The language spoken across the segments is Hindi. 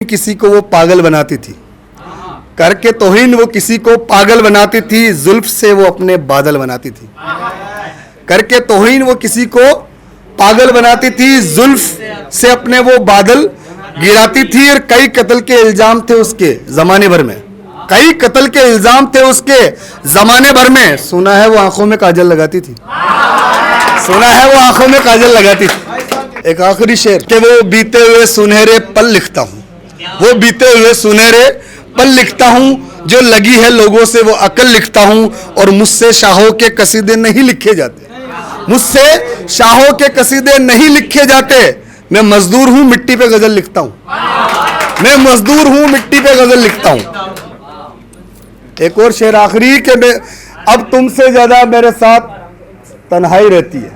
किसी को वो पागल बनाती थी, करके तौहीन वो किसी को पागल बनाती थी, जुल्फ से वो अपने बादल बनाती थी। करके तौहीन वो किसी को पागल बनाती थी, जुल्फ से अपने वो बादल गिराती थी। और कई कत्ल के इल्जाम थे उसके जमाने भर में, कई कत्ल के इल्जाम थे उसके जमाने भर में। सुना है वो आंखों में काजल लगाती थी, सुना है वो आंखों में काजल लगाती थी। एक आखिरी शेर कि वो बीते हुए सुनहरे पल लिखता हूँ, वो बीते हुए सुनहरे पल लिखता हूँ, जो लगी है लोगों से वो अकल लिखता हूँ। और मुझसे शाहों के कसीदे नहीं लिखे जाते, मुझसे शाहों के कसीदे नहीं लिखे जाते। मैं मजदूर हूँ मिट्टी पे गजल लिखता हूँ, मैं मजदूर हूँ मिट्टी पे गजल लिखता हूँ। एक और शेर आखिरी के मैं, अब तुमसे ज्यादा मेरे साथ तन्हाई रहती है,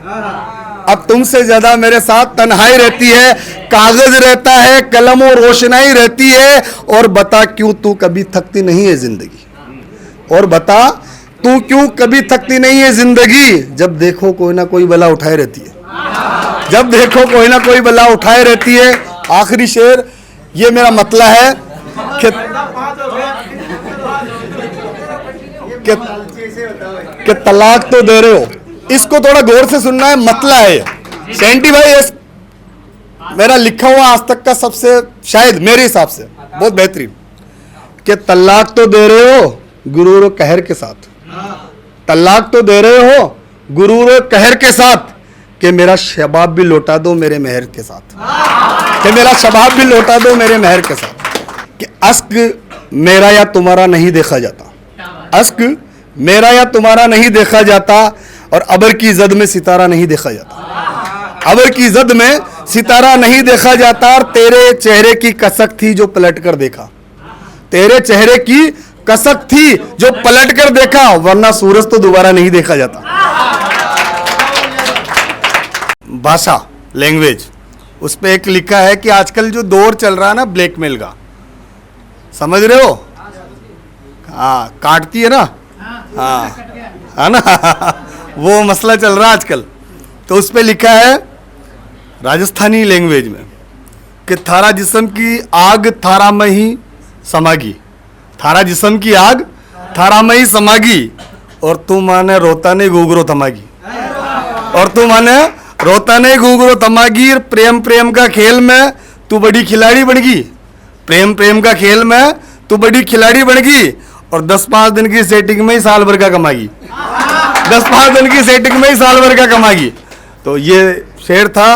अब तुमसे ज्यादा मेरे साथ तन्हाई रहती है। कागज रहता है, कलम और रोशनाई रहती है। और बता क्यों तू कभी थकती नहीं है जिंदगी, और बता तू क्यों कभी थकती नहीं है जिंदगी। जब देखो कोई ना कोई बला उठाए रहती है, जब देखो कोई ना कोई बला उठाए रहती है। आखिरी शेर ये मेरा मतला है कि तलाक तो दे रहे हो, इसको थोड़ा गौर से सुनना है, मतला है सेंटी भाई। मेरा लिखा हुआ आज तक का सबसे, शायद मेरे हिसाब से बहुत बेहतरीन, कि तलाक तो दे रहे हो गुरूर और कहर के साथ, तलाक तो दे रहे हो गुरूर और कहर के साथ। कि मेरा शबाब भी लौटा दो मेरे मेहर के साथ, कि मेरा शबाब भी लौटा दो मेरे मेहर के साथ। कि अश्क मेरा या तुम्हारा नहीं देखा जाता, अश्क मेरा या तुम्हारा नहीं देखा जाता। और अबर की जद में सितारा नहीं देखा जाता, अबर की जद में सितारा नहीं देखा जाता। और तेरे चेहरे की कसक थी जो पलट कर देखा, तेरे चेहरे की कसक थी जो पलट कर देखा, वरना सूरज तो दोबारा नहीं देखा जाता। भाषा, लैंग्वेज, उस पर एक लिखा है कि आजकल जो दौर चल रहा है ना ब्लैकमेल का, समझ रहे हो? हाँ, काटती है ना, हाँ है ना वो मसला चल रहा है आजकल। तो उस पर लिखा है राजस्थानी लैंग्वेज में कि थारा जिस्म की आग थारा में ही समागी, थारा जिस्म की आग थारा में ही समागी। और तू माने रोता नहीं घूघरो थमागी, और तू माने रोता नहीं घूघरो थमागी। प्रेम प्रेम का खेल में तू बड़ी खिलाड़ी बन गई, प्रेम प्रेम का खेल में तू बड़ी खिलाड़ी बन गई। और 10-5 दिन की सेटिंग में ही साल भर का कमाएगी, 10-5 दिन की सेटिंग में ही साल भर का कमाएगी। तो ये शेर था।